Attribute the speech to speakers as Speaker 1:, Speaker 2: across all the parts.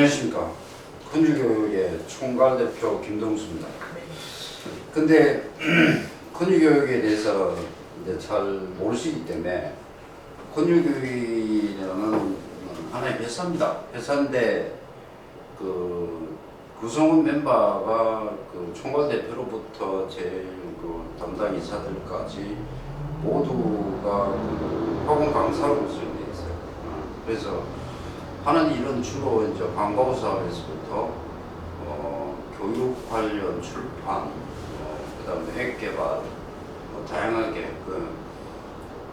Speaker 1: 안녕하십니까. 컨유교육의 총괄대표 김동수입니다. 근데 컨유교육에 대해서 이제 잘 모르시기 때문에 컨유교육이라는 하나의 회사입니다. 회사인데 그 구성원 멤버가 그 총괄대표로부터 제일 그 담당 이사들까지 모두가 그 학원 강사로 구성되어 있어요. 그래서 하는 일은 주로 이제 광고 사업에서부터 교육 관련 출판, 그다음에 앱 개발, 다양하게 그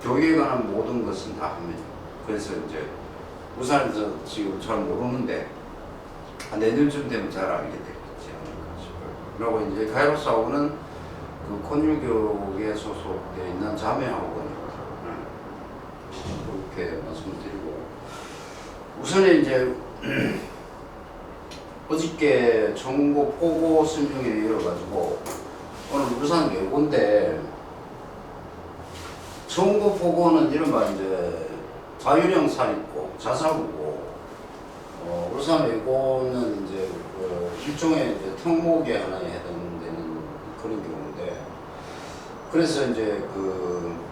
Speaker 1: 교육에 관한 모든 것은 다 합니다. 그래서 이제 우선에서 지금 잘 모르는데 한 내년쯤 되면 잘 알게 되겠지 않을까 싶어요. 그리고 이제 가이로 사업은 그 컨유교육에 소속되어 있는 자매학원입니다. 그렇게 말씀드리고. 우선에 이제 어저께 전국 포고 설명회에 이어가지고 오늘 울산 외고인데 전국 포고는 이른바 이제 자율형 사립고 자사고고 울산 외고는 이제 그 일종의 이제 특목의 하나에 해당되는 그런 경우인데 그래서 이제 그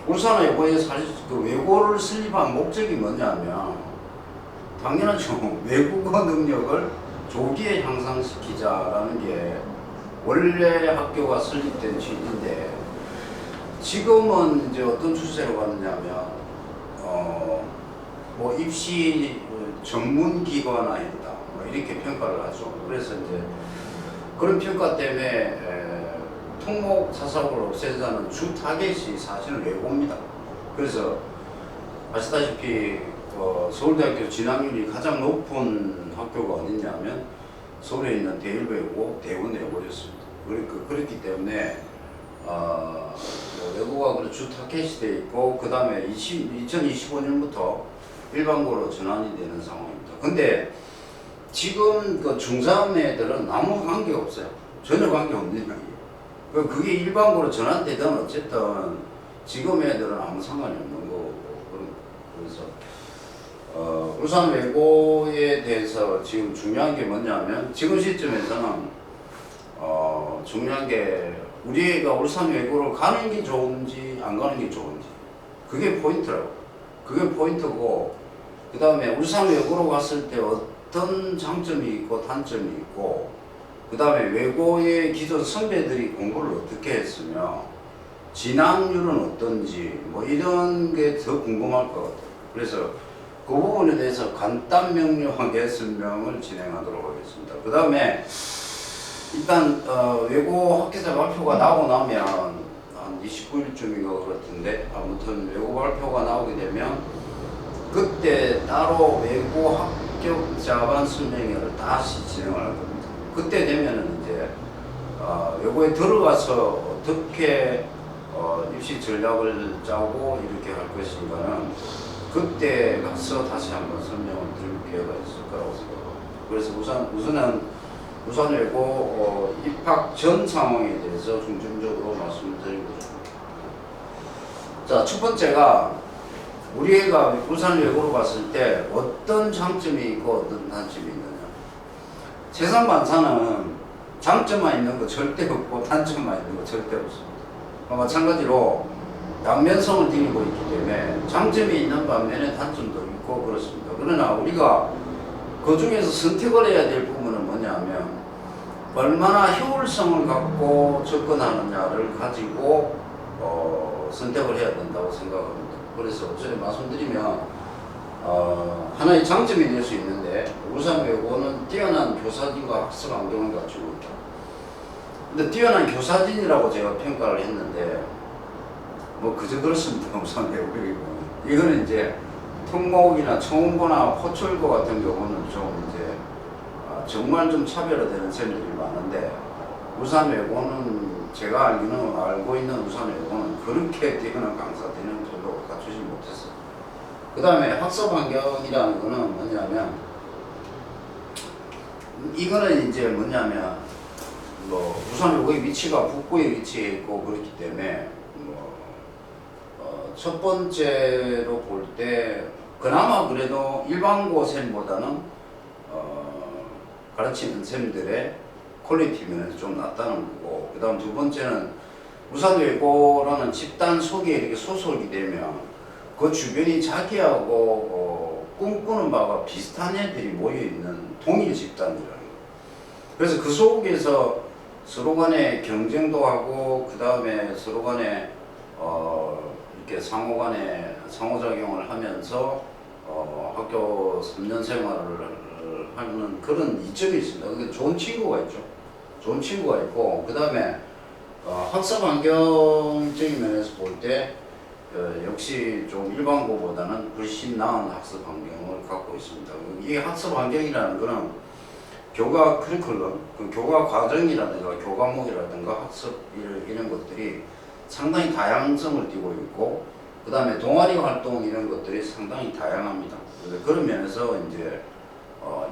Speaker 1: 울산 외고에 사실 그 외고를 설립한 목적이 뭐냐면 당연하죠. 외국어 능력을 조기에 향상시키자라는 게 원래 학교가 설립된 취지인데 지금은 이제 어떤 추세로 가느냐면 뭐 입시 전문 기관화했다 뭐 이렇게 평가를 하죠. 그래서 이제 그런 평가 때문에 특목 사사고를 없애자는 주 타겟이 사실은 외고입니다. 그래서 아시다시피 서울대학교 진학률이 가장 높은 학교가 어디냐면 서울에 있는 대일외고, 대원외고였습니다. 그렇기 때문에 외고가 주 타겟이 되어 있고 그 다음에 2025년부터 일반고로 전환이 되는 상황입니다. 근데 지금 그 중3 애들은 아무 관계가 없어요. 전혀 관계 없는 거예요. 그게 일반고로 전환되든 어쨌든 지금 애들은 아무 상관이 없는 거고 그래서 울산 외고에 대해서 지금 중요한 게 뭐냐면 지금 시점에서는 중요한 게 우리 애가 울산 외고를 가는 게 좋은지 안 가는 게 좋은지 그게 포인트라고. 그게 포인트고 그 다음에 울산 외고로 갔을 때 어떤 장점이 있고 단점이 있고 그 다음에 외고의 기존 선배들이 공부를 어떻게 했으며 진학률은 어떤지 뭐 이런 게 더 궁금할 것 같아요. 그래서 그 부분에 대해서 간단 명료하게 설명을 진행하도록 하겠습니다. 그 다음에 일단 외고 학교자 발표가 나오고 나면 한 29일쯤인가 그렇던데 아무튼 외고 발표가 나오게 되면 그때 따로 외고 합격 자반 설명회를 다시 진행을 할 겁니다. 그때 되면은 이제 외고에 들어가서 어떻게 입시 전략을 짜고 이렇게 할 것인가는 그때 가서 다시 한번 설명을 드릴 기회가 있을 거라고 생각합니다. 그래서 우선은 울산 외고 입학 전 상황에 대해서 중점적으로 말씀을 드리고 싶습니다. 자, 첫 번째가 우리 애가 울산 외고로 갔을 때 어떤 장점이 있고 어떤 단점이 있느냐. 세상 반사는 장점만 있는 거 절대 없고 단점만 있는 거 절대 없습니다. 마찬가지로 양면성을 띠고 있기 때문에 장점이 있는 반면에 단점도 있고 그렇습니다. 그러나 우리가 그 중에서 선택을 해야 될 부분은 뭐냐면 얼마나 효율성을 갖고 접근하느냐를 가지고 선택을 해야 된다고 생각합니다. 그래서 전에 말씀드리면 하나의 장점이 될 수 있는데 울산 외고는 뛰어난 교사진과 학습 환경을 갖추고 있다. 근데 뛰어난 교사진이라고 제가 평가를 했는데 뭐 그저 그렇습니다. 울산 외고이고 이거는 이제 특목이나 청운고나 호출고 같은 경우는 좀 이제 정말 좀 차별화되는 셈들이 많은데 울산 외고는 제가 알고 있는 울산 외고는 그렇게 뛰어난 강사들은 별로 갖추지 못했어요. 그 다음에 학습 환경이라는 거는 뭐냐면 이거는 이제 뭐냐면 뭐 울산 외고의 위치가 북부에 위치해 있고 그렇기 때문에 첫 번째로 볼 때 그나마 그래도 일반고 쌤보다는 가르치는 쌤들의 퀄리티 면에서 좀 낫다는 거고, 그 다음 두 번째는 우산외고라는 집단 속에 이렇게 소속이 되면 그 주변이 자기하고 꿈꾸는 바가 비슷한 애들이 모여있는 동일 집단이라는 거예요. 그래서 그 속에서 서로 간에 경쟁도 하고, 그 다음에 서로 간에 이렇게 상호작용을 하면서 학교 3년 생활을 하는 그런 이점이 있습니다. 그게 좋은 친구가 있죠. 좋은 친구가 있고, 그 다음에 학습 환경적인 면에서 볼 때 역시 좀 일반고보다는 훨씬 나은 학습 환경을 갖고 있습니다. 이 학습 환경이라는 거는 교과 커리큘럼, 그 교과 과정이라든가 교과목이라든가 학습 이런 것들이 상당히 다양성을 띠고 있고, 그 다음에 동아리 활동 이런 것들이 상당히 다양합니다. 그런 면에서 이제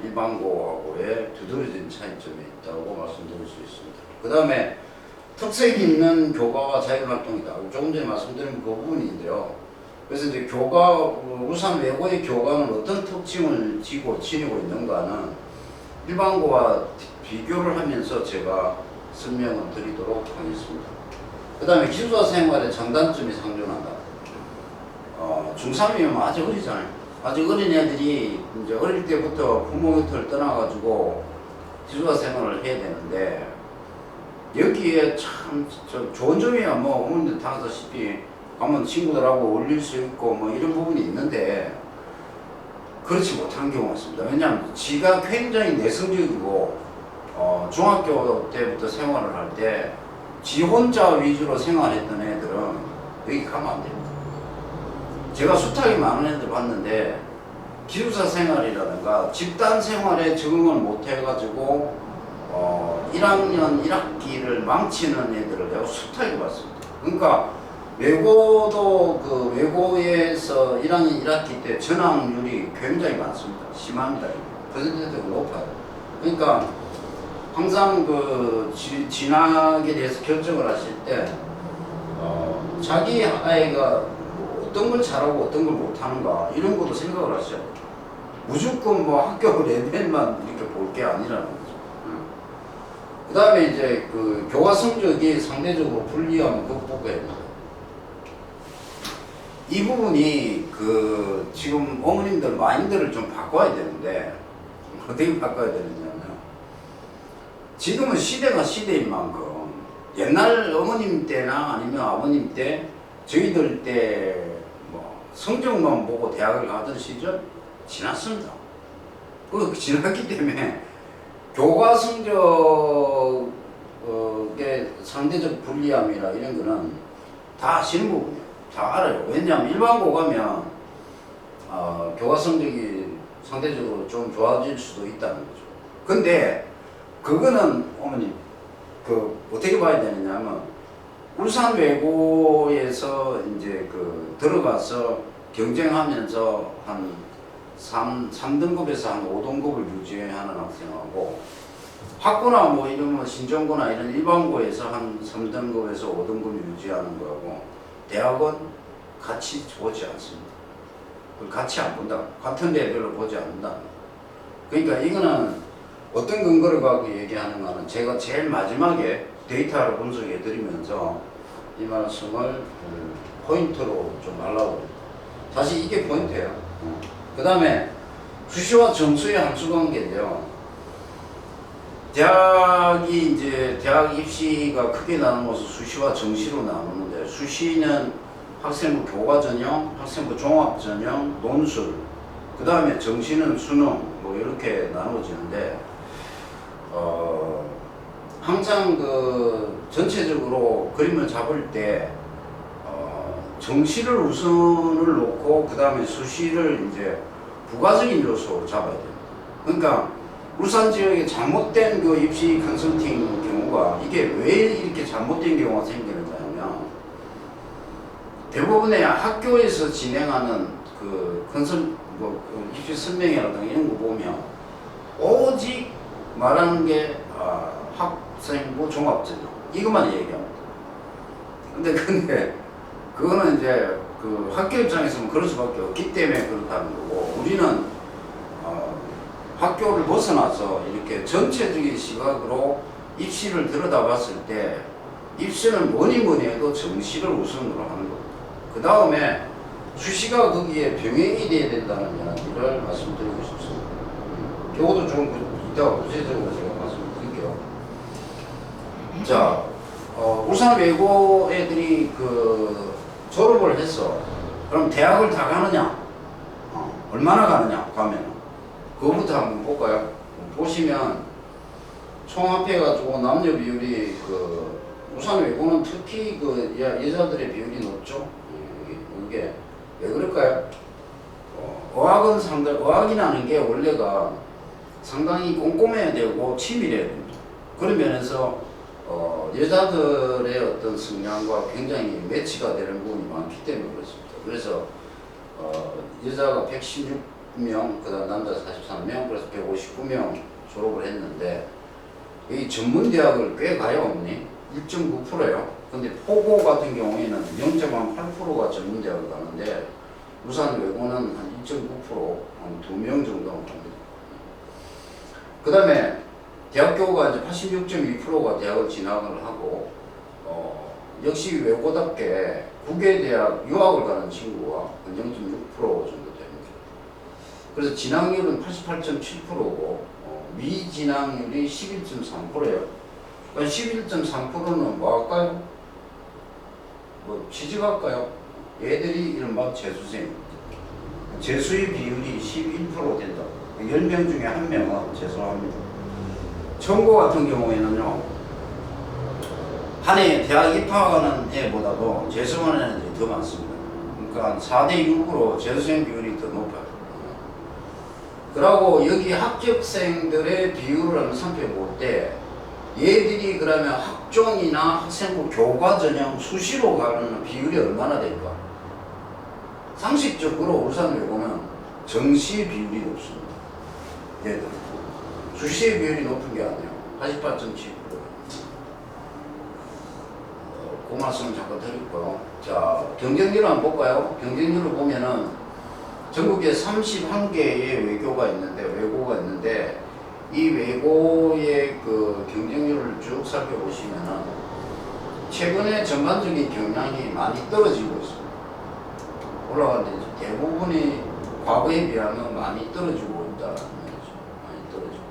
Speaker 1: 일반고하고의 두드러진 차이점이 있다고 말씀드릴 수 있습니다. 그 다음에 특색 있는 교과와 자율활동이다. 조금 전에 말씀드린 그 부분인데요. 그래서 이제 우산 외고의 교과는 어떤 특징을 지니고 있는가는 일반고와 비교를 하면서 제가 설명을 드리도록 하겠습니다. 그 다음에 기숙사 생활의 장단점이 상존한다. 중3이면 아직 어리잖아요. 아직 어린 애들이 이제 어릴 때부터 부모 곁을 떠나가지고 기숙사 생활을 해야 되는데, 여기에 참 좋은 점이야. 뭐 어머님들 다 아시다시피 가면 친구들하고 어울릴 수 있고 뭐 이런 부분이 있는데, 그렇지 못한 경우가 있습니다. 왜냐하면 지가 굉장히 내성적이고 중학교 때부터 생활을 할 때 지 혼자 위주로 생활했던 애들은 여기 가면 안 됩니다. 제가 수탁이 많은 애들 봤는데 기숙사 생활이라든가 집단 생활에 적응을 못 해가지고 1학년 1학기를 망치는 애들을 내가 수탁이 봤습니다. 그러니까 외고도 그 외고에서 1학년 1학기 때 전학률이 굉장히 많습니다. 심합니다. 퍼센트가 높아요. 그러니까 항상 그 진학에 대해서 결정을 하실 때 자기 아이가 어떤 걸 잘하고 어떤 걸 못하는가 이런 것도 생각을 하셔야 돼요. 무조건 뭐 학교 레벨만 이렇게 볼 게 아니라는 거죠. 그 다음에 이제 그 교과 성적이 상대적으로 불리함을 극복해야 됩니다. 이 부분이 그 지금 어머님들 마인드를 좀 바꿔야 되는데, 어떻게 바꿔야 되느냐면, 지금은 시대가 시대인 만큼 옛날 어머님 때나 아니면 아버님 때, 저희들 때 뭐 성적만 보고 대학을 가던 시절 지났습니다. 그 지났기 때문에 교과 성적의 상대적 불리함이라 이런 거는 다 아시는 부분이에요. 다 알아요. 왜냐하면 일반고 가면 교과 성적이 상대적으로 좀 좋아질 수도 있다는 거죠. 근데 그거는 어머님 그 어떻게 봐야 되느냐면, 울산 외고에서 이제 그 들어가서 경쟁하면서 한 3등급에서 한 5등급을 유지하는 학생하고, 학고나 뭐 이런 신정고나 이런 일반고에서 한 3등급에서 5등급을 유지하는 거하고, 대학은 같이 보지 않습니다. 같이 안 본다. 같은 레벨로 보지 않는다. 그러니까 이거는 어떤 근거를 갖고 얘기하는가는 제가 제일 마지막에 데이터를 분석해 드리면서 이 말씀을 포인트로 좀 하려고 합니다. 사실 이게 포인트예요. 그 다음에 수시와 정수의 함수 관계인데요. 대학이 이제 대학 입시가 크게 나누어서 수시와 정시로 나누는데, 수시는 학생부 교과 전형, 학생부 종합 전형, 논술, 그 다음에 정시는 수능 뭐 이렇게 나누어지는데, 항상 그 전체적으로 그림을 잡을 때 정시를 우선을 놓고 그 다음에 수시를 이제 부가적인 요소로 잡아야 됩니다. 그러니까 울산 지역에 잘못된 그 입시 컨설팅 경우가, 이게 왜 이렇게 잘못된 경우가 생기느냐면, 대부분의 학교에서 진행하는 그 입시 설명회라든가 이런 거 보면 오직 말하는 게 학생부 종합전형 이것만 얘기합니다. 근데 그거는 이제 그 학교 입장에서는 그럴 수밖에 없기 때문에 그렇다는 거고, 우리는 학교를 벗어나서 이렇게 전체적인 시각으로 입시를 들여다봤을 때 입시는 뭐니 해도 정시를 우선으로 하는 겁니다. 그 다음에 수시가 거기에 병행이 돼야 된다는 이야기를 말씀드리고 싶습니다. 이것도 좀 이따가 구체적으로 제가 말씀드릴게요. 자, 울산 외고 애들이 그 졸업을 했어. 그럼 대학을 다 가느냐? 얼마나 가느냐? 가면 그거부터 한번 볼까요? 보시면 총합해가지고 남녀 비율이 그 울산 외고는 특히 그 여자들의 비율이 높죠. 이게 왜 그럴까요? 어학은 상당히, 어학이라는 게 원래가 상당히 꼼꼼해야 되고 치밀해야 됩니다. 그런 면에서 여자들의 어떤 성향과 굉장히 매치가 되는 부분이 많기 때문에 그렇습니다. 그래서 여자가 116명, 그 다음 남자 43명, 그래서 159명 졸업을 했는데 이 전문대학을 꽤 가요, 어머니. 1.9%예요. 근데 포고 같은 경우에는 0.8%가 전문대학을 가는데 울산 외고는 한 1.9%, 한 2명 정도 갑니다. 그 다음에 대학교가 이제 86.2%가 대학을 진학을 하고, 역시 외고답게 국외대학 유학을 가는 친구가 0.6% 정도 됩니다. 그래서 진학률은 88.7%고, 미진학률이 11.3%예요. 그러니까 11.3%는 뭐 할까요? 뭐 취직할까요? 얘들이 이른바 재수생입니다. 재수의 비율이 11% 된다. 10명 중에 1명은 재수합니다. 청고 같은 경우에는요, 한 해 대학 입학하는 애보다도 재수하는 애들이 더 많습니다. 그러니까 4대 6으로 재수생 비율이 더 높아요. 그리고 여기 합격생들의 비율을 한번 살펴볼 때 얘들이 그러면 학종이나 학생부 교과 전형 수시로 가는 비율이 얼마나 될까? 상식적으로 울산 외고는 정시 비율이 높습니다. 얘들 수시의 비율이 높은 게 아니에요. 88.7%. 그 말씀을 잠깐 드릴까요? 자, 경쟁률을 한번 볼까요? 경쟁률을 보면은 전국에 31개의 외고가 있는데 이 외고의 그 경쟁률을 쭉 살펴보시면은 최근에 전반적인 경향이 많이 떨어지고 있습니다. 올라가는데 대부분이 과거에 비하면 많이 떨어지고 있다. 많이 떨어지고 있다.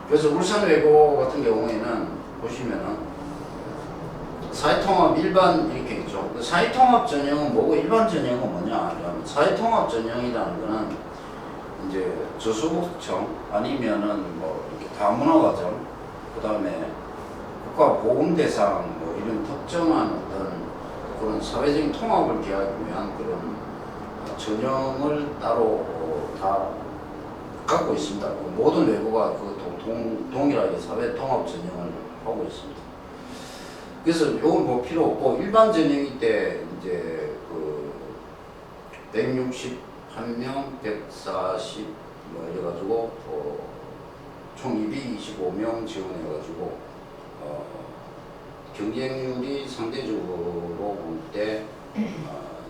Speaker 1: 그래서 울산 외고 같은 경우에는 보시면은 사회통합 일반 이렇게 있죠. 그 사회통합 전형은 뭐고 일반 전형은 뭐냐? 사회통합 전형이라는 거는 이제 저소득층 아니면은 뭐 이렇게 다문화가정, 그 다음에 국가보험대상 뭐 이런 특정한 어떤 그런 사회적인 통합을 기하기 위한 그런 전형을 따로 다 갖고 있습니다. 모든 외고가 그 동일하게 사회통합 전형을 하고 있습니다. 그래서 요건 뭐 필요 없고 일반 전형일 때 이제 그 161명, 140 뭐 이래가지고 총 225명 지원해가지고 경쟁률이 상대적으로 볼 때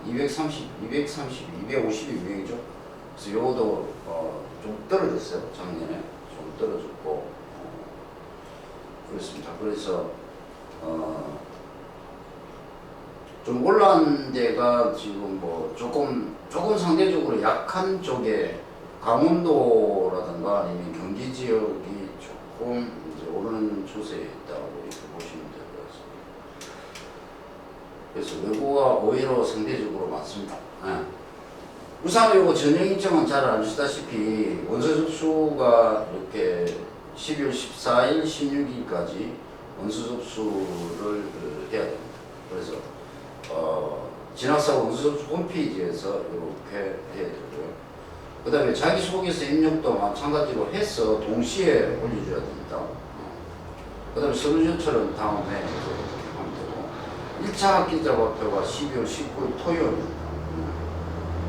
Speaker 1: 252명이죠. 그래서 요것도 좀 떨어졌어요. 작년에 좀 떨어졌고 그렇습니다. 그래서 좀 올라온 데가 지금 뭐 조금 상대적으로 약한 쪽에 강원도라든가 아니면 경기 지역이 조금 이제 오르는 추세에 있다고 이렇게 보시면 될 것 같습니다. 그래서 외고가 오히려 상대적으로 많습니다. 네. 울산 외고 전형 일정은 잘 아시다시피 원서 접수가 이렇게 12월 14일, 16일까지 원서 접수를 해야 됩니다. 그래서 진학사 원서 접수 홈페이지에서 이렇게 해야 되고요. 그 다음에 자기소개서 입력도 마찬가지로 해서 동시에 올려줘야 됩니다. 그 다음에 서류조처럼 다음에 이렇게 하면 되고 1차 학기자 발표가 12월 19일 토요일입니다.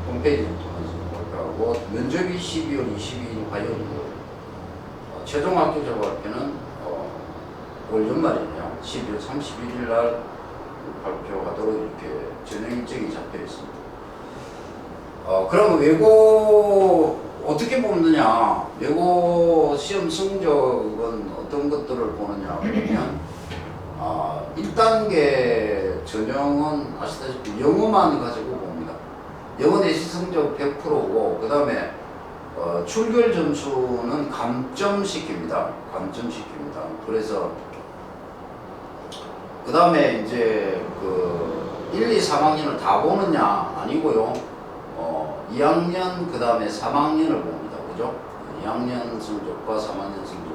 Speaker 1: 홈페이지를 통해서 발표하고 면접이 12월 22일 화요일이고 최종 학기자 발표는 올 연말이네요. 12월 31일 날 발표하도록 이렇게 전형 일정이 잡혀 있습니다. 그럼 외고 어떻게 뽑느냐? 외고 시험 성적은 어떤 것들을 보느냐? 그러면 1단계 전형은 아시다시피 영어만 가지고 봅니다. 영어 내신 성적 100%고 그 다음에 출결 점수는 감점시킵니다. 감점시킵니다. 그래서 그 다음에 이제 1, 2, 3학년을 다 보느냐? 아니고요. 2학년 그 다음에 3학년을 봅니다. 그죠? 2학년 성적과 3학년 성적.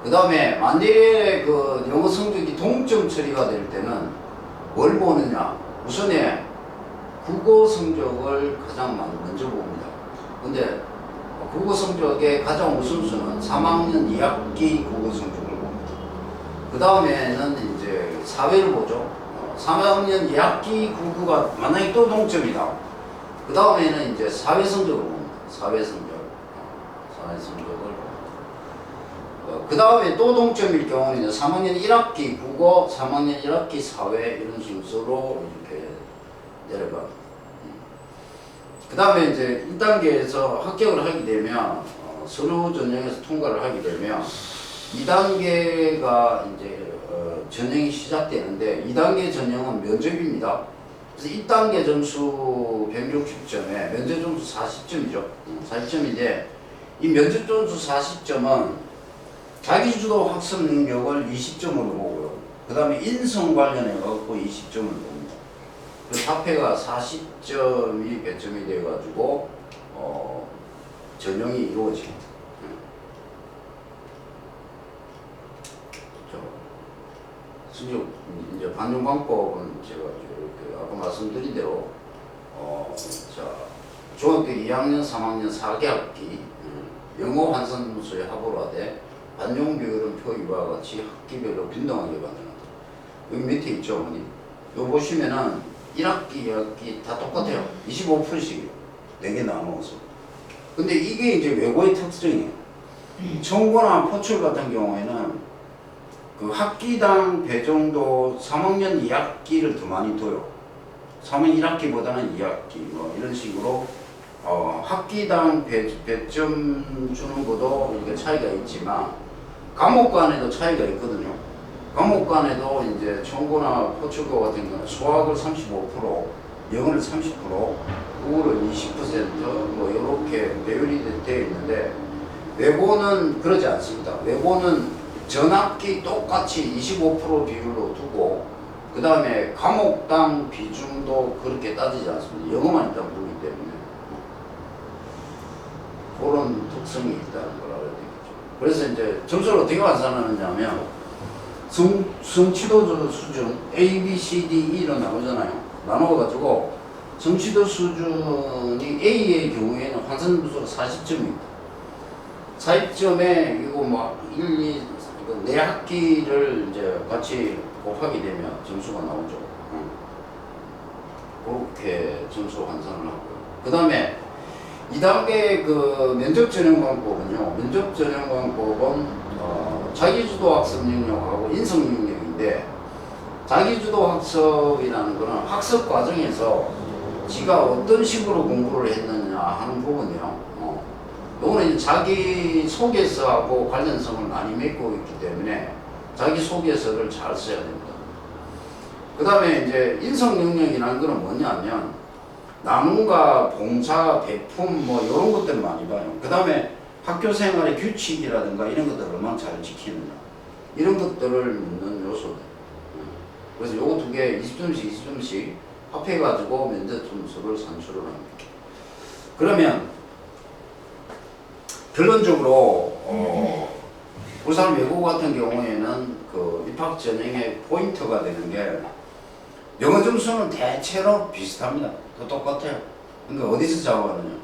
Speaker 1: 그 다음에 만일에 영어 성적이 동점 처리가 될 때는 뭘 보느냐? 우선에 국어 성적을 가장 먼저 봅니다. 근데 국어 성적의 가장 우선순위는 3학년 2학기 국어 성적을 봅니다. 그 다음에는 이제 사회를 보죠. 3학년 2학기 국어가 만약에 또 동점이다. 그 다음에는 이제 사회 성적을 봅니다. 사회 성적을 그 다음에 또 동점일 경우는 3학년 1학기 국어, 3학년 1학기 사회 이런 순서로 이렇게 내려갑니다. 그 다음에 이제 1단계에서 합격을 하게 되면 서류 전형에서 통과를 하게 되면 2단계가 이제 전형이 시작되는데 2단계 전형은 면접입니다. 그래서 1단계 점수 160점에 면접 점수 40점이죠. 40점인데 이 면접 점수 40점은 자기주도 학습 능력을 20점으로 보고요. 그 다음에 인성 관련해 갖고 20점을 봅니다. 그래서 합해가 40점이 배점이 돼 가지고 전형이 이루어집니다. 성적 이제 반영방법은 제가 이렇게 아까 말씀드린 대로 중학교 2학년, 3학년 4개학기 영어 환산 점수의 합으로 하되 반영 비율은 표 이와 같이 학기별로 빈등하게 반영한다. 여기 밑에 있죠, 어머니? 여기 보시면은 1학기, 2학기 다 똑같아요. 25%씩이요. 4개 나눠서. 근데 이게 이제 외고의 특징이에요. 청구나 포출 같은 경우에는 학기당 배정도 3학년 2학기를 더 많이 둬요. 3학년 1학기보다는 2학기 뭐 이런 식으로 학기당 배점 주는 것도 이게 차이가 있지만 과목 간에도 차이가 있거든요. 과목 간에도 이제 청구나 포출고 같은 경우는 수학을 35%, 영어를 30%, 국어를 20%뭐 이렇게 배율이 되어 있는데 외고는 그러지 않습니다. 외고는 전학기 똑같이 25% 비율로 두고 그 다음에 과목당 비중도 그렇게 따지지 않습니다. 영어만 일단 보기 때문에 그런 특성이 있다는 걸 알아야 되겠죠. 그래서 이제 점수를 어떻게 환산하느냐면 성취도 수준 A, B, C, D, E로 나오잖아요. 나눠가지고 성취도 수준이 A의 경우에는 환산 점수가 40점입니다. 40점에 이거 뭐 1, 2, 네 학기를 이제 같이 곱하게 되면 점수가 나오죠. 그렇게 점수 환산을 하고요. 그 다음에 2단계 면접 전형 방법은요. 면접 전형 방법은 자기주도 학습 능력하고 인성 능력인데 자기주도 학습이라는 거는 학습 과정에서 지가 어떤 식으로 공부를 했느냐 하는 부분이요. 요거는 이제 자기 소개서하고 관련성을 많이 맺고 있기 때문에 자기 소개서를 잘 써야 됩니다. 그 다음에 이제 인성 능력이라는 거는 뭐냐면 나눔과 봉사, 배품 뭐 이런 것들 많이 봐요. 그 다음에 학교 생활의 규칙이라든가 이런 것들을 얼마나 잘 지키느냐 이런 것들을 묻는 요소들. 그래서 요거 두 개 20점씩 20점씩 합해가지고 면접 점수를 산출을 합니다. 그러면 결론적으로 울산 외고 같은 경우에는 입학 전형의 포인트가 되는 게 영어 점수는 대체로 비슷합니다. 또 똑같아요. 그러니까 어디서 잡아가느냐?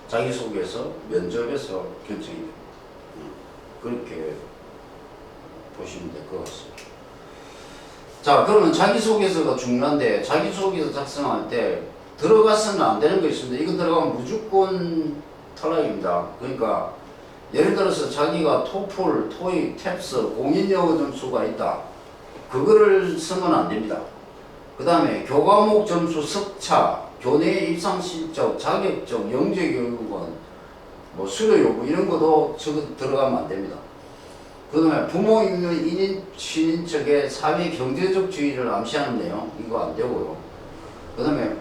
Speaker 1: 자기소개서, 면접에서 결정이 됩니다. 그렇게 보시면 될 것 같습니다. 자, 그러면 자기소개서가 중요한데 자기소개서 작성할 때 들어가서는 안 되는 거 있습니다. 이거 들어가면 무조건 탈락입니다. 그러니까 예를 들어서 자기가 토플, 토익, 탭스, 공인영어 점수가 있다. 그거를 쓰면 안 됩니다. 그 다음에 교과목 점수, 석차, 교내 입상 실적, 자격증, 영재교육원, 뭐 수료 요구 이런 것도 들어가면 안 됩니다. 그 다음에 부모 있는 인인 친인척의 사회 경제적 지위를 암시하는 내용 이거 안 되고요. 그 다음에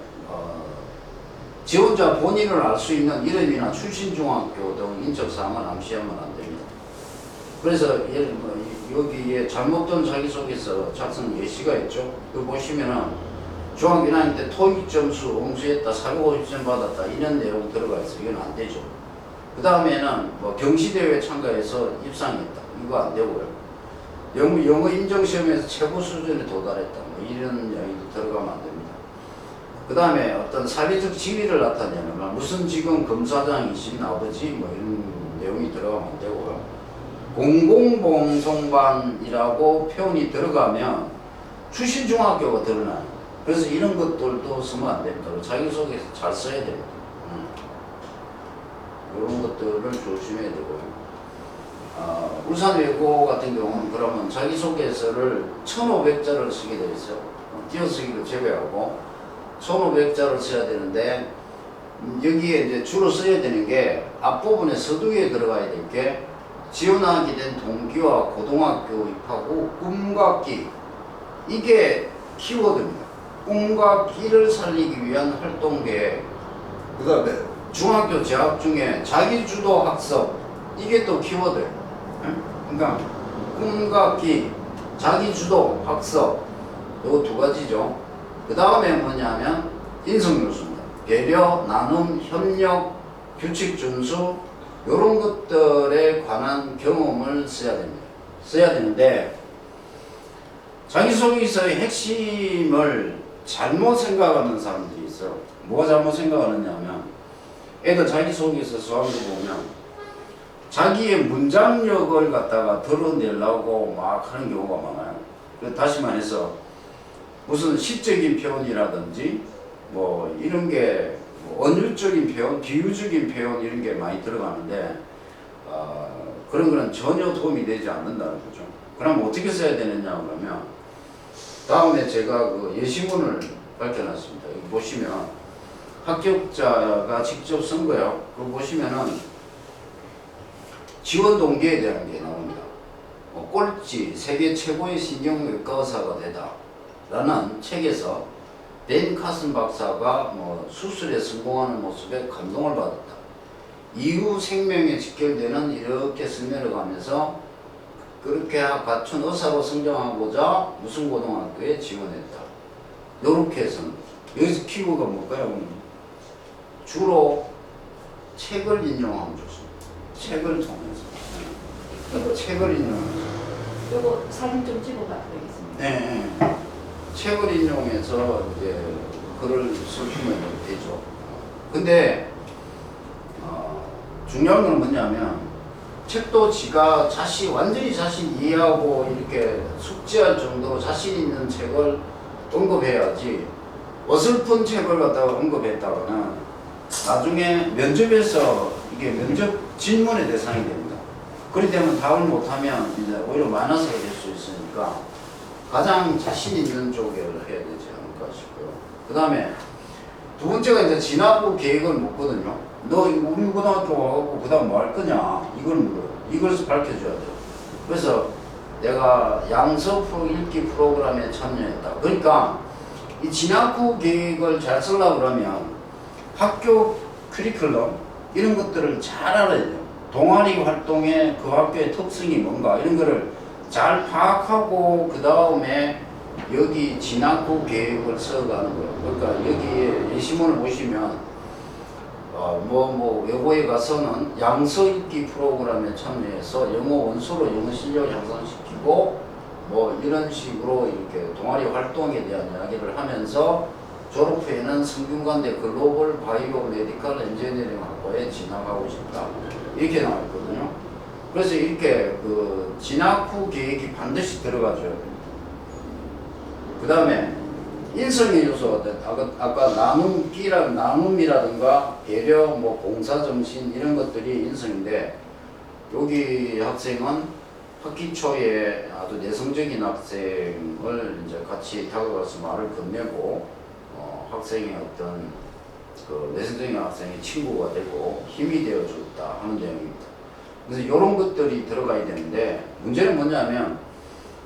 Speaker 1: 지원자 본인을 알 수 있는 이름이나 출신 중학교 등 인적 사항을 암시하면 안 됩니다. 그래서 여기에 잘못된 자기소개서 작성 예시가 있죠. 이거 보시면은 중학교 1학년 때 토익 점수 응시했다, 450점 받았다 이런 내용 들어가 있어요. 이건 안 되죠. 그 다음에는 뭐 경시대회 참가해서 입상했다. 이거 안 되고요. 영어 인정시험에서 최고 수준에 도달했다. 뭐 이런 이야기도 들어가면 안 됩니다. 그 다음에 어떤 사회적 지위를 나타내는 무슨 지금 검사장이신 아버지 뭐 이런 내용이 들어가면 안 되고요. 공공방송반이라고 표현이 들어가면 출신 중학교가 드러나요. 그래서 이런 것들도 쓰면 안 됩니다. 자기소개서 잘 써야 됩니다. 이런 것들을 조심해야 되고요. 울산외고 같은 경우는 그러면 자기소개서를 1500자를 쓰게 되어 있어요. 띄어쓰기를 제외하고 1500자를 써야 되는데 여기에 이제 주로 써야 되는 게 앞부분에 서두에 들어가야 될 게 지원하게 된 동기와 고등학교 입학 후 꿈과 끼 이게 키워드입니다. 꿈과 끼를 살리기 위한 활동 계획 그 다음에 중학교 재학 중에 자기주도 학습 이게 또 키워드예요. 그러니까 꿈과 끼 자기주도 학습 요거 두 가지죠. 그 다음에 뭐냐면 인성요소입니다. 배려, 나눔, 협력, 규칙 준수 이런 것들에 관한 경험을 써야 됩니다. 써야 되는데 자기소개서의 핵심을 잘못 생각하는 사람들이 있어요. 뭐가 잘못 생각하느냐면 애들 자기소개서 수학을 보면 자기의 문장력을 갖다가 드러내려고 막 하는 경우가 많아요. 다시 말해서 무슨 시적인 표현이라든지 뭐 이런 게 언유적인 표현, 비유적인 표현 이런 게 많이 들어가는데 그런 거는 전혀 도움이 되지 않는다는 거죠. 그럼 어떻게 써야 되느냐 그러면 다음에 제가 그 예시문을 밝혀놨습니다. 여기 보시면 합격자가 직접 쓴 거예요. 그거 보시면은 지원 동기에 대한 게 나옵니다. 꼴찌, 세계 최고의 신경외과 의사가 되다 라는 책에서 벤 카슨 박사가 수술에 성공하는 모습에 감동을 받았다. 이후 생명에 직결되는 이렇게 스며가면서 그렇게 갖춘 의사로 성장하고자 무슨 고등학교에 지원했다. 요렇게 해서 여기서 키워가 뭘까요? 주로 책을 인용하면 좋습니다. 책을 통해서. 책을 인용해서.
Speaker 2: 요거 사진 좀 찍어봐 드리겠습니다.
Speaker 1: 네. 책을 인용해서 이제 글을 쓰시면 되죠. 근데 중요한 건 뭐냐면 책도 지가 완전히 자신 이해하고 이렇게 숙지할 정도로 자신 있는 책을 언급해야지 어설픈 책을 갖다가 언급했다가는 나중에 면접에서 이게 면접 질문의 대상이 됩니다. 그렇기 때문에 답을 못하면 이제 오히려 마이너스가 될 수 있으니까 가장 자신 있는 쪽을 해야 되지 않을까 싶고요. 그 다음에 두 번째가 이제 진학 후 계획을 묻거든요. 너 우리 고등학교 와갖고 그 다음 뭐 할 거냐? 이걸 물어요. 이걸 밝혀줘야 돼요. 그래서 내가 양서 읽기 프로그램에 참여했다. 그러니까 이 진학 후 계획을 잘 쓰려고 그러면 학교 커리큘럼 이런 것들을 잘 알아야 돼요. 동아리 활동의 그 학교의 특성이 뭔가 이런 거를 잘 파악하고 그 다음에 여기 진학 후 계획을 써가는 거예요. 그러니까 여기 예시문을 보시면 외고에 가서는 양서 읽기 프로그램에 참여해서 영어 원서로 영어 실력을 향상시키고 뭐 이런 식으로 이렇게 동아리 활동에 대한 이야기를 하면서 졸업 후에는 성균관대 글로벌 바이오 메디컬 엔지니어링 학과에 진학하고 싶다. 이렇게 나와 있거든요. 그래서 이렇게 그 진학 후 계획이 반드시 들어가줘야 됩니다. 그 다음에 인성의 요소가 아까 나눔이라든가 배려, 봉사정신 이런 것들이 인성인데 여기 학생은 학기 초에 아주 내성적인 학생을 이제 같이 다가가서 말을 건네고 학생의 어떤 그 내성적인 학생의 친구가 되고 힘이 되어 줬다 하는 내용입니다. 그래서 이런 것들이 들어가야 되는데 문제는 뭐냐면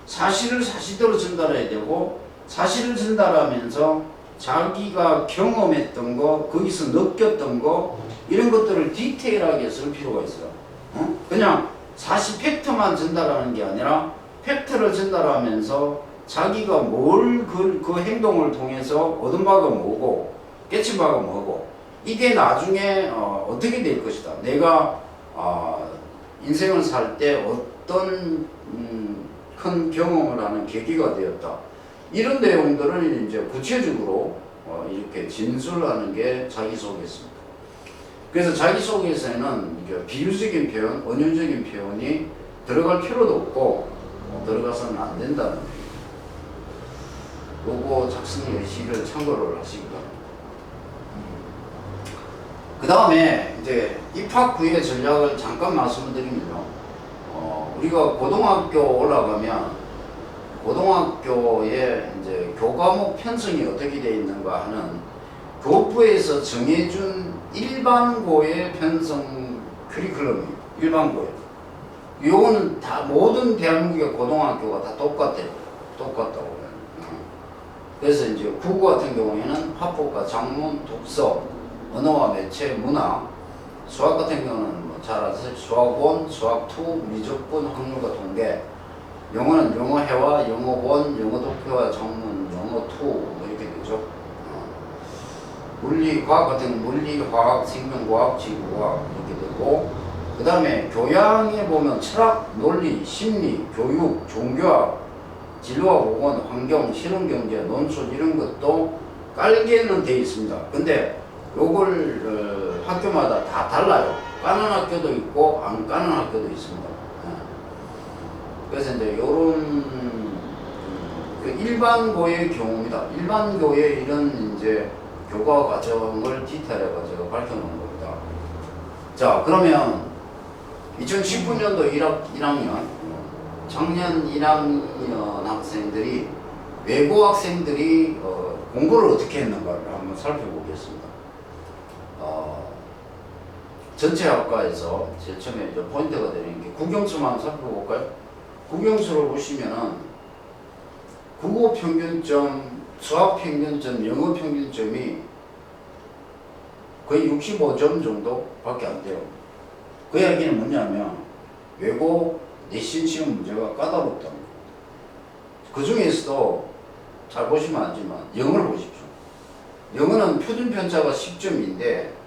Speaker 1: 사실을 사실대로 전달해야 되고 사실을 전달하면서 자기가 경험했던 거 거기서 느꼈던 거 이런 것들을 디테일하게 쓸 필요가 있어요. 그냥 사실 팩트만 전달하는 게 아니라 팩트를 전달하면서 자기가 뭘 그 행동을 통해서 얻은 바가 뭐고 깨친 바가 뭐고 이게 나중에 어떻게 될 것이다. 내가 인생을 살 때 어떤 큰 경험을 하는 계기가 되었다. 이런 내용들을 이제 구체적으로 이렇게 진술하는 게 자기소개서입니다. 그래서 자기소개서에는 비유적인 표현, 은유적인 표현이 들어갈 필요도 없고 들어가서는 안 된다는 얘기입니다. 요거 작성 예시를 참고를 하시기 바랍니다. 그 다음에 이제 입학 후에 전략을 잠깐 말씀드리면요. 우리가 고등학교 올라가면 고등학교에 이제 교과목 편성이 어떻게 되어 있는가 하는 교육부에서 정해준 일반고의 편성 커리큘럼입니다. 일반고에. 요거는 다 모든 대한민국의 고등학교가 다 똑같아요. 똑같다고. 그래서 이제 국어 같은 경우에는 화법과 작문, 독서, 언어와 매체, 문화, 수학 같은 경우는 뭐 잘 아세요. 수학원, 수학2, 미적분, 확률과 통계, 영어는 영어회화, 영어원, 영어 독해와 작문, 영어2 뭐 이렇게 되죠. 물리, 과학 같은 경우는 물리, 화학, 생명과학, 지구과학 이렇게 되고 그 다음에 교양에 보면 철학, 논리, 심리, 교육, 종교학, 진로와 보건, 환경, 실용경제, 논술 이런 것도 깔개는 되어 있습니다. 근데 요걸 학교마다 다 달라요. 까는 학교도 있고 안 까는 학교도 있습니다. 그래서 이제 요런 일반고의 경우입니다. 일반고의 이런 이제 교과 과정을 디테일하게 제가 밝혀놓은 겁니다. 자, 그러면 2019년도 1학년 작년 1학년 학생들이 외고 학생들이 공부를 어떻게 했는가를 한번 살펴보겠습니다. 전체 학과에서 제일 처음에 이제 포인트가 되는 게 국영수만 한번 살펴볼까요? 국영수를 보시면은 국어 평균점, 수학 평균점, 영어 평균점이 거의 65점 정도밖에 안 돼요. 그 이야기는 뭐냐면 외고 내신 시험 문제가 까다롭다는 겁니다. 그 중에서도 잘 보시면 알지만 영어를 보십시오. 영어는 표준 편차가 10점인데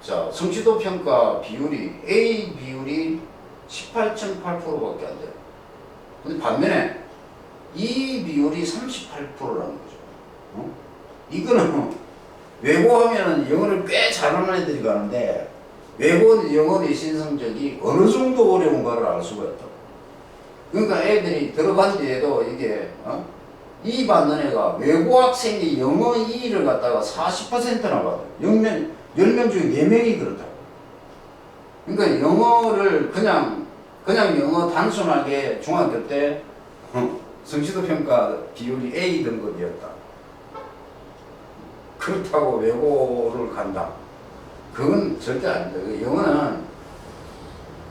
Speaker 1: 자, 성취도 평가 비율이 A 비율이 18.8%밖에 안 돼요. 근데 반면에 E 비율이 38%라는 거죠. 이거는 외고 하면은 영어를 꽤 잘하는 애들이 가는데 외고 영어 내신 성적이 어느 정도 어려운가를 알 수가 있다고. 그러니까 애들이 들어간 뒤에도 이게 E 받는 애가 외고 학생이 영어 E를 갖다가 40%나 받아요. 10명 중에 4명이 그렇다고. 그러니까 영어를 그냥 영어 단순하게 중학교 때 성취도 평가 비율이 A 등급이었다. 그렇다고 외고를 간다. 그건 절대 아닙니다. 영어는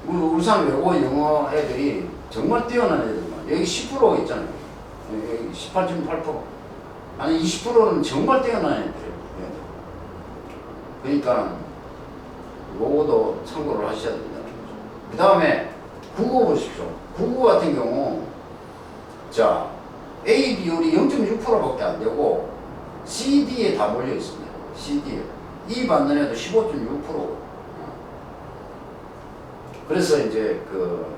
Speaker 1: 울산 외고 영어 애들이 정말 뛰어난 애들만. 여기 10%가 있잖아요. 여기 18.8%. 아니 20%는 정말 뛰어난 애들이에요. 그러니까 요거도 참고를 하셔야 된다는 거죠. 그 다음에 국어 보십시오. 국어 같은 경우 자 A 비율이 0.6%밖에 안 되고 CD에 다 몰려 있습니다. CD에. E 받는 애도 15.6%. 그래서 이제 그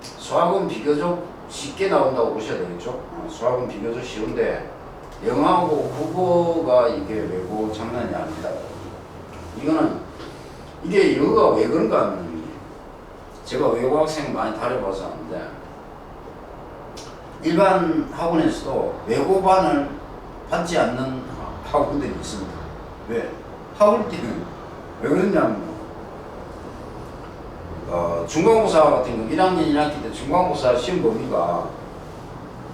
Speaker 1: 수학은 비교적 쉽게 나온다고 보셔야 되겠죠. 수학은 비교적 쉬운데 영어하고 국어가 이게 외고 장난이 아니다. 이거는 이게 영어가 왜 그런가 하면 제가 외고 학생 많이 다려봐서 아는데 일반 학원에서도 외고반을 받지 않는 학원들이 있습니다. 왜? 학원 때는 왜 그러냐면 중간고사 같은 경우 1학년 1학기 때 중간고사 시험 범위가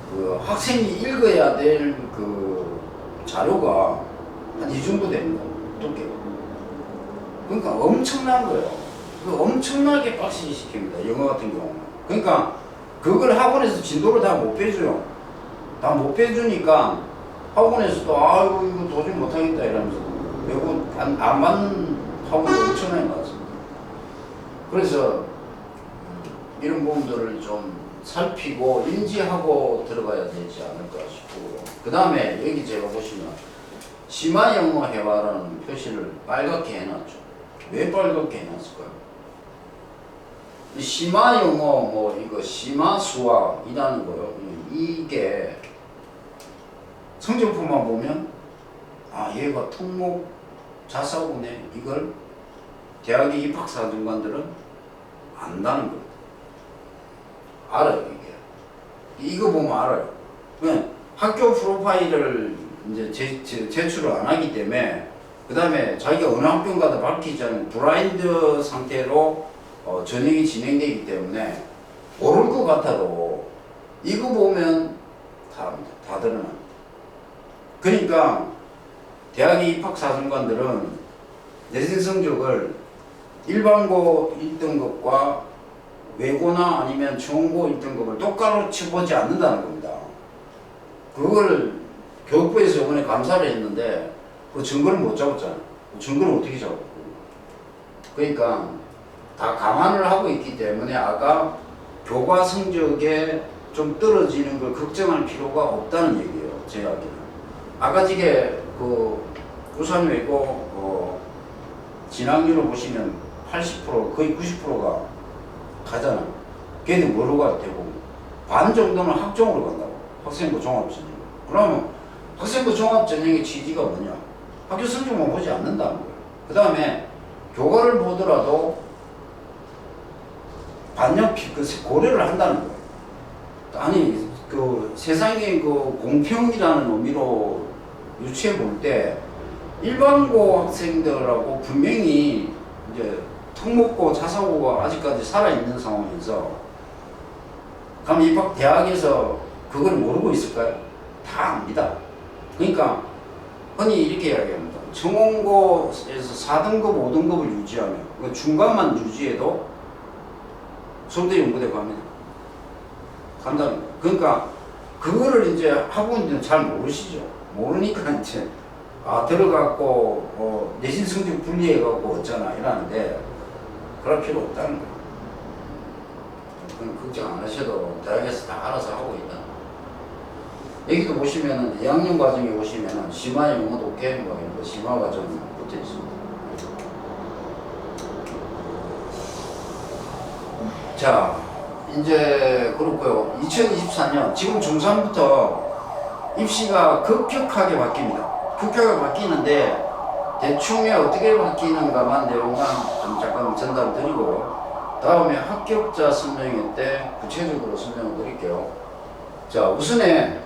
Speaker 1: 그 학생이 읽어야 될 그 자료가 한 이 정도 됩니다. 두께가. 그러니까 엄청난 거예요. 엄청나게 빡시게 시킵니다. 영어 같은 경우는. 그러니까 그걸 학원에서 진도를 다 못 빼줘요. 다 못 빼주니까 학원에서도 아유 이거 도저히 못하겠다 이러면서 외국 안 맞는 학원도 엄청나게 많습니다. 그래서 이런 부분들을 좀 살피고 인지하고 들어가야 되지 않을까 싶고, 그 다음에 여기 제가 보시면 심화 영어 회화라는 표시를 빨갛게 해놨죠. 왜 빨갛게 해놨을까요? 심화 영어 뭐 이거 심화 수학이라는 거요. 이게 성적표만 보면 아 얘가 특목 자사고네, 이걸 대학의 입학사정관들은 안다는 거예요. 알아요, 이게. 이거 보면 알아요. 그냥 학교 프로파일을 이제 제출을 안 하기 때문에, 그 다음에 자기가 어느 학교인가도 밝히지 않은 블라인드 상태로 전형이 진행되기 때문에 모를 것 같아도 이거 보면 다 압니다. 다 드러납니다. 그러니까 대학의 입학사정관들은 내신 성적을 일반고 1등급과 외고나 아니면 중고 1등급을 똑바로 쳐보지 않는다는 겁니다. 그걸 교육부에서 이번에 감사를 했는데 그 증거를 못 잡았잖아요. 그 증거를 어떻게 잡았고. 그러니까 다 감안을 하고 있기 때문에 아까 교과 성적에 좀 떨어지는 걸 걱정할 필요가 없다는 얘기예요. 제 이야기는. 아까 지게 그 우산외고 진학률을 보시면 80% 거의 90%가 가잖아. 걔들 뭐로 가? 대부분 반 정도는 학종으로 간다고. 학생부 종합전형. 그러면 학생부 종합전형의 취지가 뭐냐? 학교 성적만 보지 않는다는 거예요. 그 다음에 교과를 보더라도 반영 고려를 한다는 거예요. 아니 그 세상의 그 공평이라는 의미로 유추해 볼 때 일반고 학생들하고 분명히 이제 특목고, 자사고가 아직까지 살아있는 상황에서 그럼 입학 대학에서 그걸 모르고 있을까요? 다 압니다. 그러니까 흔히 이렇게 이야기합니다. 청원고에서 4등급, 5등급을 유지하면 중간만 유지해도 서울대 연구대 간다는 거예요. 그러니까 그거를 이제 학부모님들은 잘 모르시죠. 모르니까 이제 들어갔고 내신 성적 분리해갖고 어쩌나 이러는데 그럴 필요 없다는 거예요. 그건 걱정 안 하셔도 대학에서 다 알아서 하고 있다. 여기도 보시면은 2학년 과정에 보시면은 심화 영어 독해 뭐 이런 거 심화 과정이 붙어 있습니다. 자, 이제 그렇고요. 2024년 지금 중3부터 입시가 급격하게 바뀝니다. 급격하게 바뀌는데 대충에 어떻게 바뀌는가만 내용만 좀 잠깐 전달 드리고 다음에 합격자 설명회 때 구체적으로 설명을 드릴게요. 자, 우선에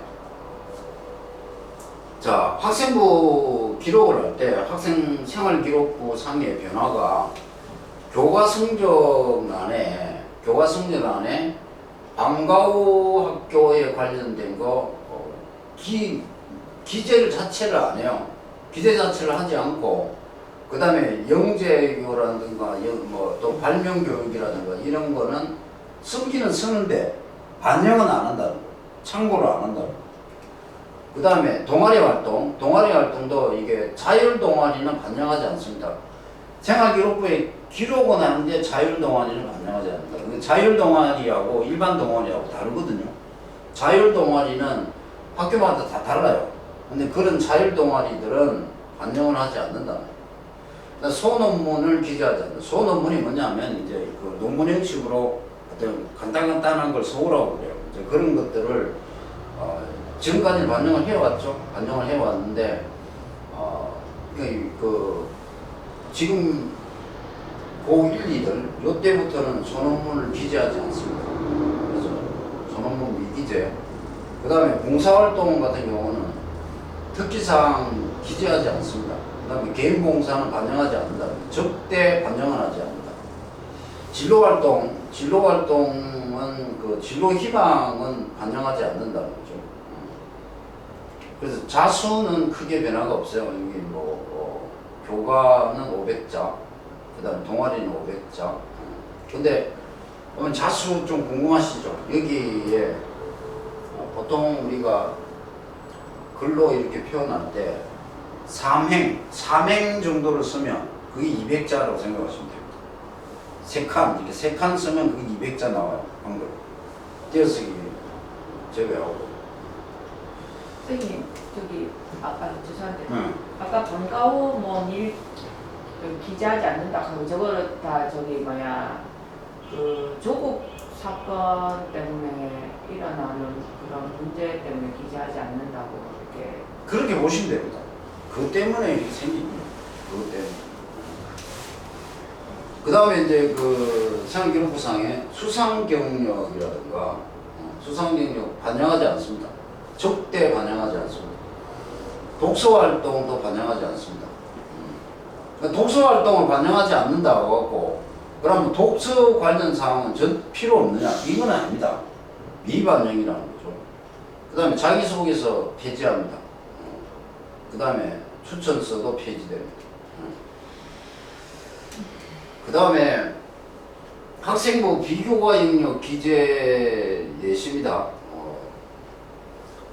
Speaker 1: 학생부 기록을 할 때 학생 생활기록부 상의 변화가 교과 성적란에 방과후 학교에 관련된 거 기재를 자체를 안 해요. 기재 자체를 하지 않고 그 다음에 영재교라든가 또 발명교육이라든가 이런 거는 쓰기는 쓰는데 반영은 안 한다는 거예요. 참고를 안 한다는 거예요. 그 다음에 동아리 활동도 이게 자율 동아리는 반영하지 않습니다. 생활기록부에 기록은 하는데 자율 동아리는 반영하지 않는다. 자율 동아리하고 일반 동아리하고 다르거든요. 자율 동아리는 학교마다 다 달라요. 근데 그런 자율 동아리들은 반영을 하지 않는다. 소논문을 기재하지 않는다. 소논문이 뭐냐면 이제 그 논문 형식으로 어떤 간단한 걸 소라고 그래요. 이제 그런 것들을 지금까지 반영을 해왔죠. 반영을 해왔는데 지금 고1, 2들 요때부터는 소논문을 기재하지 않습니다. 그래서 소논문 미기재. 그 다음에 봉사활동 같은 경우는 특기사항 기재하지 않습니다. 그 다음에 개인봉사는 반영하지 않는다. 적대 반영은 하지 않는다. 진로 활동은 그 진로 희망은 반영하지 않는다는 거죠. 그래서 자수는 크게 변화가 없어요. 여기 교과는 500자, 그다음에 동아리는 500자. 근데 자수 좀 궁금하시죠? 여기에 보통 우리가 글로 이렇게 표현할 때 삼행 정도를 쓰면 그게 200자라고 생각하시면 됩니다. 이렇게 세 칸 쓰면 그게 200자 나와요. 한글. 띄어쓰기 제외하고.
Speaker 2: 선생님, 저기 아까 죄송한데 아까 번가오 뭐일 기재하지 않는다 하고 저거를 다 그 조국 사건 때문에 일어나는 그런 문제 때문에 기재하지 않는다고 이렇게
Speaker 1: 그렇게 보시면 됩니다. 그것 때문에 이렇게 생깁니다. 그것 때문에. 그 다음에 이제 그 생활기록부상에 수상경력이라든가 수상경력 반영하지 않습니다. 적대 반영하지 않습니다. 독서활동도 반영하지 않습니다. 그러니까 독서활동을 반영하지 않는다고 하고 그러면 독서 관련 사항은 전 필요 없느냐? 이건 아닙니다. 미반영이라는 거죠. 그 다음에 자기소개서 폐지합니다. 그 다음에 추천서도 폐지됩니다. 그 다음에 학생부 비교과 영역 기재 예시입니다.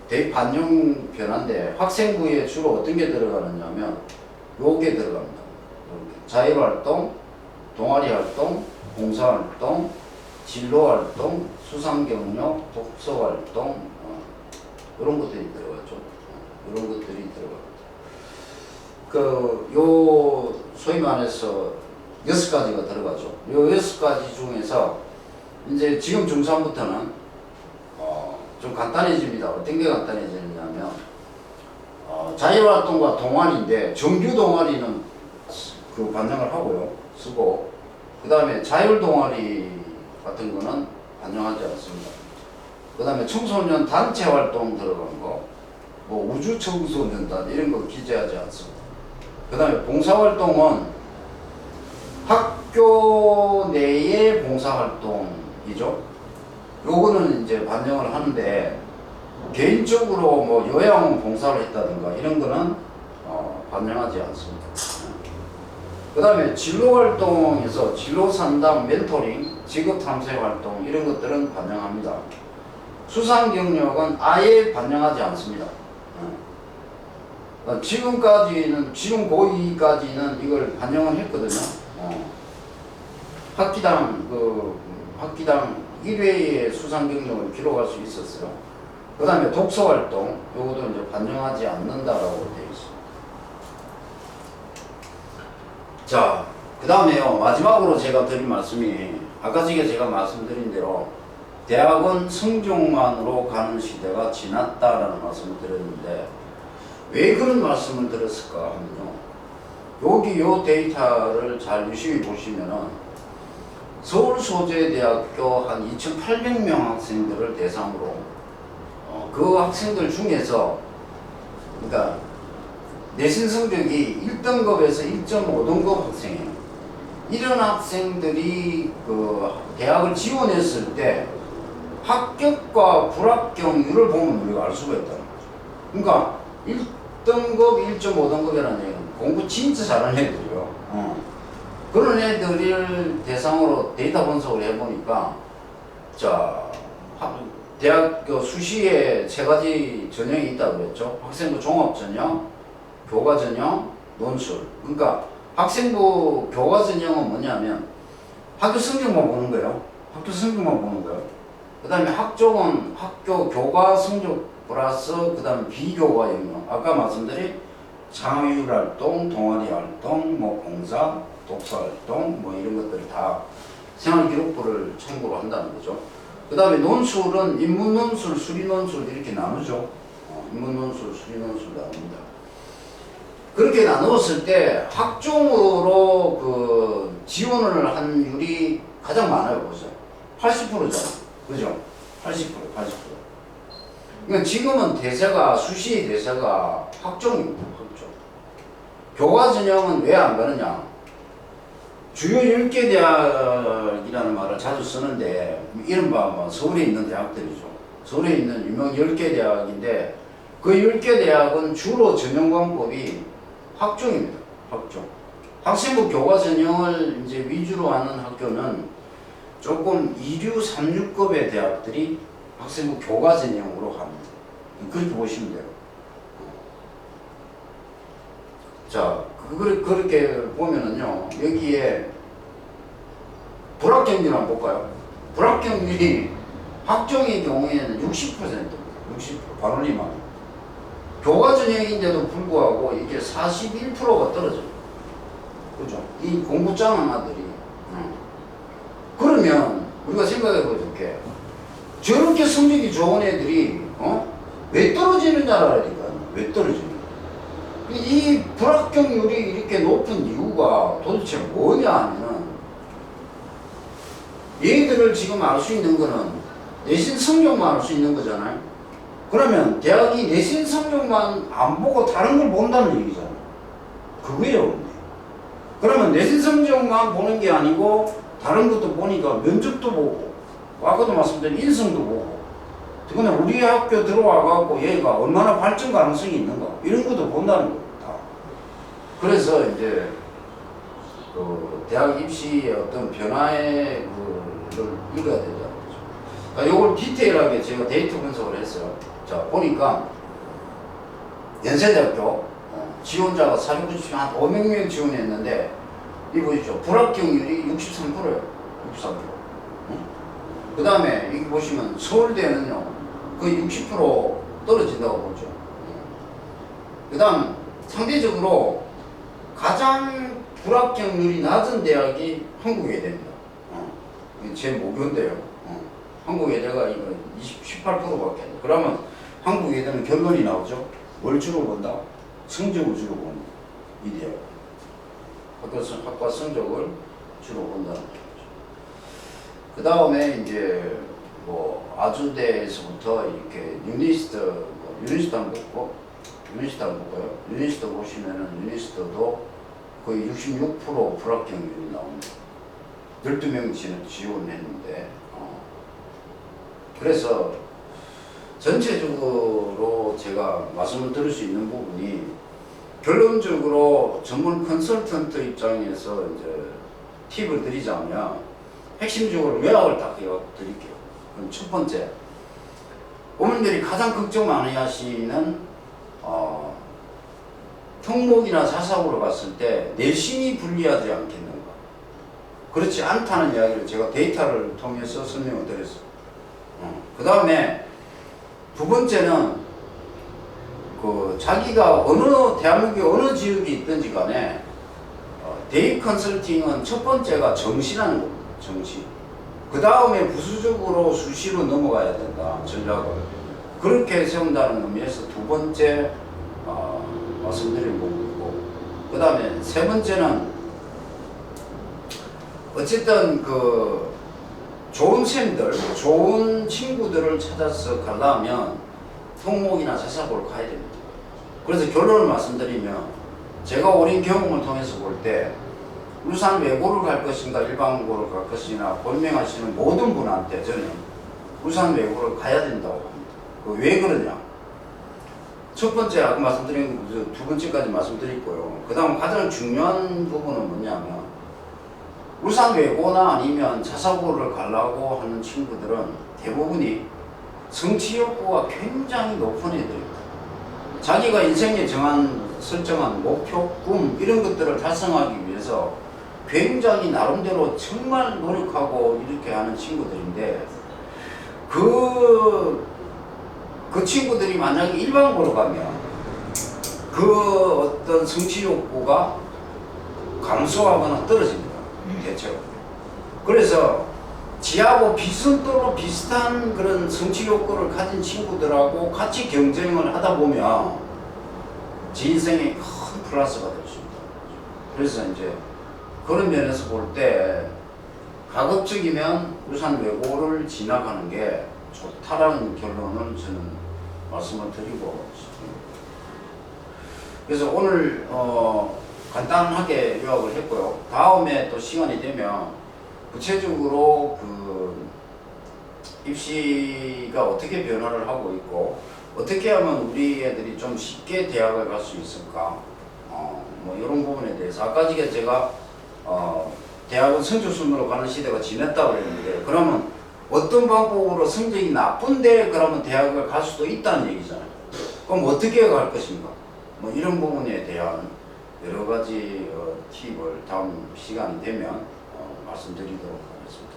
Speaker 1: 대입 반영 변화인데 학생부에 주로 어떤 게 들어가느냐면 요게 들어갑니다. 자율활동, 동아리활동, 봉사활동, 진로활동, 수상경력, 독서활동 이런 것들이 들어가죠. 이런 것들이 들어갑니다. 요 소위 말해서 6가지가 들어가죠. 요 6가지 중에서 이제 지금 중3부터는 좀 간단해집니다. 어떤 게 간단해지냐면 자율활동과 동아리인데 정규 동아리는 그 반영을 하고요. 쓰고 그 다음에 자율동아리 같은 거는 반영하지 않습니다. 그 다음에 청소년 단체 활동 들어간 거, 뭐 우주청소년단 이런 거 기재하지 않습니다. 그 다음에 봉사활동은 학교 내의 봉사활동이죠. 요거는 이제 반영을 하는데 개인적으로 뭐 요양 봉사를 했다든가 이런 거는 반영하지 않습니다. 그 다음에 진로활동에서 진로상담, 멘토링, 직업탐색활동 이런 것들은 반영합니다. 수상경력은 아예 반영하지 않습니다. 지금까지는, 지금 고2까지는 이걸 반영을 했거든요. 학기당 1회의 수상경력을 기록할 수 있었어요. 그 다음에 독서활동, 요것도 이제 반영하지 않는다라고 되어 있습니다. 자, 그 다음에요. 마지막으로 제가 드린 말씀이 아까 제가 말씀드린 대로 대학은 성적만으로 가는 시대가 지났다라는 말씀을 드렸는데 왜 그런 말씀을 드렸을까 하면요. 여기 요 데이터를 잘 유심히 보시면은 서울소재대학교 한 2,800명 학생들을 대상으로 그 학생들 중에서 그러니까 내신 성적이 1등급에서 1.5등급 학생이에요. 이런 학생들이 그 대학을 지원했을 때 합격과 불합격률을 보면 우리가 알 수가 있다는 거죠. 그러니까 1등급, 1.5등급이라는 얘기는 공부 진짜 잘하는 애들이요. 그런 애들을 대상으로 데이터 분석을 해보니까 자 대학교 수시에 3가지 전형이 있다고 그랬죠. 학생부 종합전형, 교과전형, 논술. 그러니까 학생부 교과전형은 뭐냐면 학교 성적만 보는 거예요. 학교 성적만 보는 거예요. 그 다음에 학종은 학교 교과 성적 플러스 그 다음에 비교과 영역. 아까 말씀드린 자율활동, 동아리활동, 뭐 봉사, 독서활동 뭐 이런 것들을 다 생활기록부를 참고로 한다는 거죠. 그 다음에 논술은 인문논술, 수리논술 이렇게 나누죠. 인문논술, 수리논술 나눕니다. 그렇게 나누었을 때 학종으로 그 지원을 한 율이 가장 많아요. 보세요. 80%잖아요. 그죠? 80%. 그러니까 지금은 대세가 수시의 대세가 학종입니다. 학종. 교과전형은 왜 안 가느냐? 주요 10개 대학이라는 말을 자주 쓰는데 이른바 뭐 서울에 있는 대학들이죠. 서울에 있는 유명 10개 대학인데 그 10개 대학은 주로 전형관법이 학종입니다. 학종. 학생부 교과 전형을 이제 위주로 하는 학교는 조금 2류, 3류급의 대학들이 학생부 교과 전형으로 합니다. 그렇게 보시면 돼요. 자, 그렇게 보면은요, 여기에 불합격률 한번 볼까요? 불합격률이 학종의 경우에는 60%, 반올림합니다. 교과 전형인데도 불구하고 이게 41%가 떨어져요. 그죠? 이 공부 짱한 아들이. 그러면 우리가 생각해 볼게. 저렇게 성적이 좋은 애들이 왜 떨어지는 줄 알아야니까요. 왜 떨어지는? 이 불합격률이 이렇게 높은 이유가 도대체 뭐냐 하면은 얘들을 지금 알 수 있는 거는 내신 성적만 알 수 있는 거잖아요. 그러면 대학이 내신 성적만 안 보고 다른 걸 본다는 얘기잖아요. 그거예요. 그러면 내신 성적만 보는 게 아니고 다른 것도 보니까 면접도 보고 아까도 말씀드린 인성도 보고 그러면 우리 학교 들어와갖고 얘가 얼마나 발전 가능성이 있는가 이런 것도 본다는 겁니다. 그래서 이제 그 대학 입시의 어떤 변화의 그를 읽어야 되지 않겠죠. 그러니까 이걸 디테일하게 제가 데이터 분석을 했어요. 자 보니까 연세대학교 지원자가 490, 한 500명 지원했는데 이 보십시오. 불합격률이 63%예요. 63%. 그 다음에 여기 보시면 서울대는요 거의 60% 떨어진다고 보죠. 그 다음 상대적으로 가장 불합격률이 낮은 대학이 한국외대입니다. 제 모교인데요. 한국외대가 이거 18%밖에 안 돼. 그러면 한국외대는 결론이 나오죠. 뭘 주로 본다? 성적을 주로 본다. 이 대학. 학과 성적을 주로 본다는 거죠. 그 다음에 이제 뭐 아주대에서부터 이렇게 유니스트 한번 볼까요? 유니스트 보시면은 유니스트도 거의 66% 불합격률이 나옵니다. 12명 지원했는데 그래서 전체적으로 제가 말씀을 드릴 수 있는 부분이 결론적으로 전문 컨설턴트 입장에서 이제 팁을 드리자면 핵심적으로 요약을 딱 드릴게요. 그럼 첫 번째, 어머님들이 가장 걱정 많이 하시는 특목이나 사사고를 봤을 때 내신이 불리하지 않겠는가? 그렇지 않다는 이야기를 제가 데이터를 통해서 설명을 드렸어요. 그 다음에 두 번째는 그 자기가 대한민국의 어느 지역이 있든지 간에 대입 컨설팅은 첫 번째가 정시라는 겁니다. 정시. 그 다음에 부수적으로 수시로 넘어가야 된다. 전략을. 그렇게 세운다는 의미에서 두 번째 말씀드린 부분이고, 그 다음에 세 번째는 어쨌든 그 좋은 쌤들, 좋은 친구들을 찾아서 가려면 특목이나 사사고를 가야 됩니다. 그래서 결론을 말씀드리면 제가 오랜 경험을 통해서 볼 때 울산 외고를 갈 것인가 일반고를 갈 것이나 고민하시는 모든 분한테 저는 울산 외고를 가야 된다고 합니다. 왜 그러냐? 첫 번째 아까 말씀드린 두 번째까지 말씀드렸고요. 그 다음 가장 중요한 부분은 뭐냐면 울산 외고나 아니면 사사고를 가려고 하는 친구들은 대부분이 성취 욕구가 굉장히 높은 애들입니다. 자기가 인생에 설정한 목표, 꿈 이런 것들을 달성하기 위해서 굉장히 나름대로 정말 노력하고 이렇게 하는 친구들인데 그 친구들이 만약에 일반고로 가면 그 어떤 성취 욕구가 감소하거나 떨어집니다. 대체로. 그래서 지하고 비슷도로 비슷한 그런 성취 욕구를 가진 친구들하고 같이 경쟁을 하다 보면 제 인생에 큰 플러스가 될 수 있다. 그래서 이제 그런 면에서 볼 때 가급적이면 울산 외고를 진학하는 게 좋다라는 결론을 저는 말씀을 드리고 싶습니다. 그래서 오늘 간단하게 요약을 했고요. 다음에 또 시간이 되면 구체적으로 그 입시가 어떻게 변화를 하고 있고 어떻게 하면 우리 애들이 좀 쉽게 대학을 갈 수 있을까, 뭐 이런 부분에 대해서 아까 제가 대학은 성적 순으로 가는 시대가 지났다고 했는데 그러면 어떤 방법으로 성적이 나쁜데 그러면 대학을 갈 수도 있다는 얘기잖아요. 그럼 어떻게 갈 것인가? 뭐 이런 부분에 대한 여러 가지 팁을 다음 시간이 되면 말씀드리도록 하겠습니다.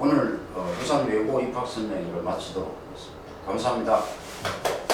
Speaker 1: 오늘 부산 외고 입학 설명회를 마치도록 하겠습니다. 감사합니다.